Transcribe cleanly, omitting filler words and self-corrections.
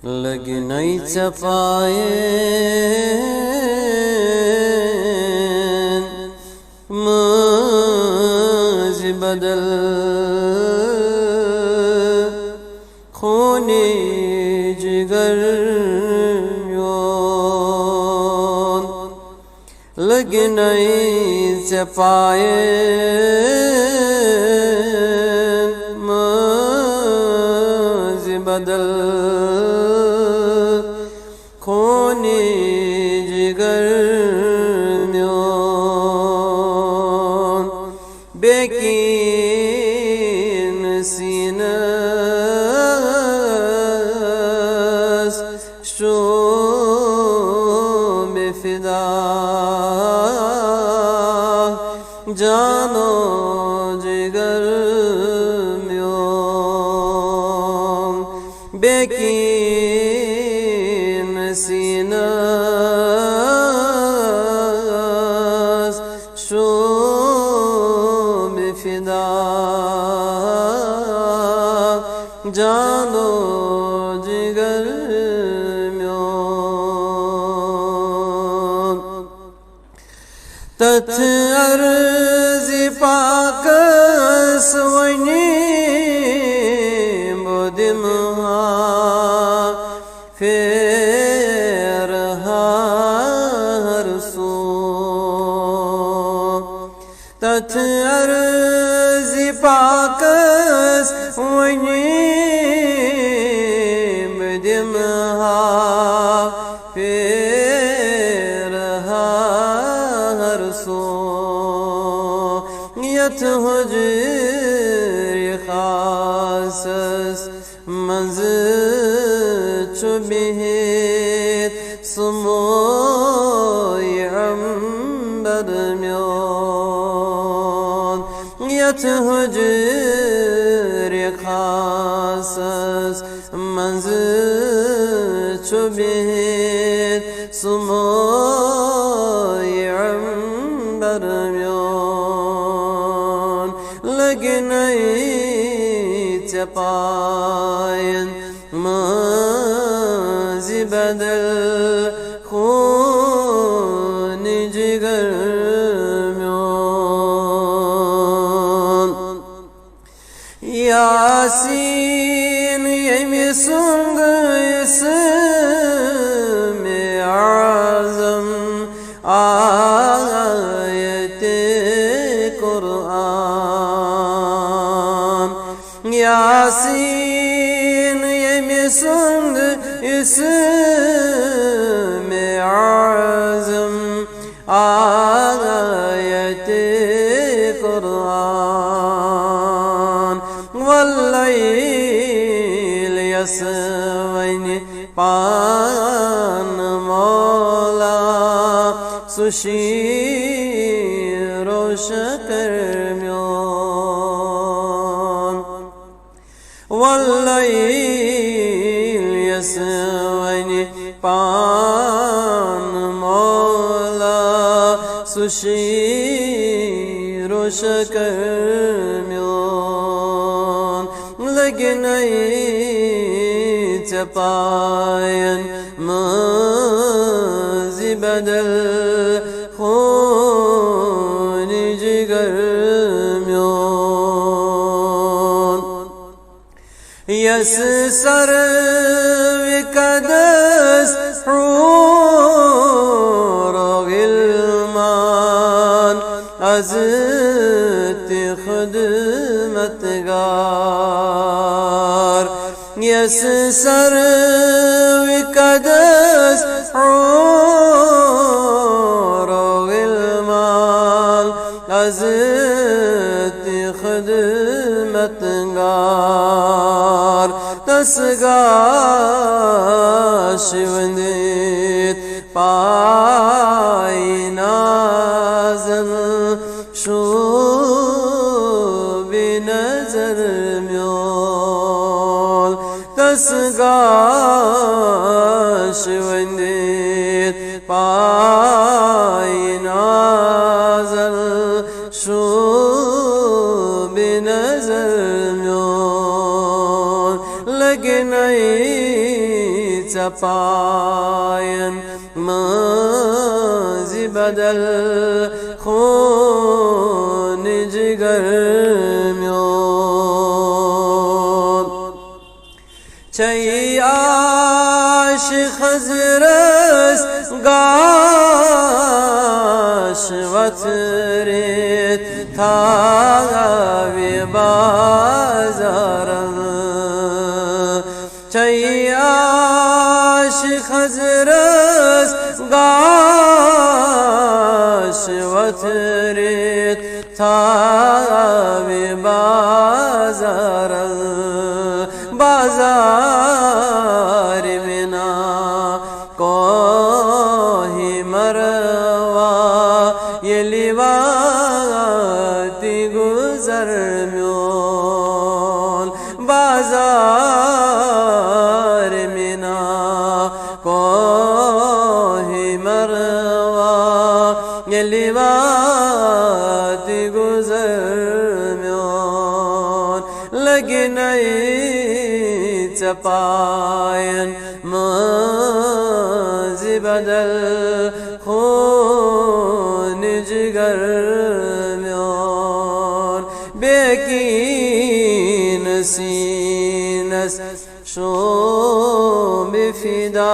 लगनई चपायन मज बदल खूने जिगर योन लगनई चपायन मज बदल खूने जिगर म्योन बेकीन सीनस शो बेफिदा जानो जिगर म्योन बेकीन सीनस शो बेफिदा जानो जिगर म्योन तथ अर्ज़ी पाकस वनी बोदिमहा फेर हर सो तथ अर्ज़ी पाकस वनी बोदिमहा फेर हर सो यथ हुजर खासस मंज चुबिहित सुमोय अंबर म्योन यथ हुजर खासस मंज चुबिहित सुमोय अंबर म्योन लगनई चपायन मज़ी बदल खून जिगर म्योन यासीन यमी सुंग इसमें आज़म आयते कुरान यासीन यमी सुंग इसमें आज़म आयते कुरान वल्लैल यसवैनि पान मौला सुशीरो शकर म्योन वल्लैल यसवैनि पान मौला सुशीरो शकर म्योन लगनई चपायन मज़ी बदल खून जिगर म्योन यस सर विकदस हूर गिलमान अज़त खिदमतगार यस सर विकदस हूर गिलमान अज़त खिदमतगार तसगाश वंदित पाय नाज़न शो बेनज़र म्योन तसगाश वंदित पाय नाज़न show Benazir म्योन लगनई payen mazi bedel khun jigar myon çay aşık hazırız gaş vatrit tavi bazaran çay aşık hazırız gaş vatrit tavi bazaran बाजार बिना कोही मरवा ये लिवाती गुजर म्योन बाजार बिना कोही मरवा ये लिवाती गुजर म्योन लगी नहीं payen mazi bedel khun jigar myon bekin sines şum bifida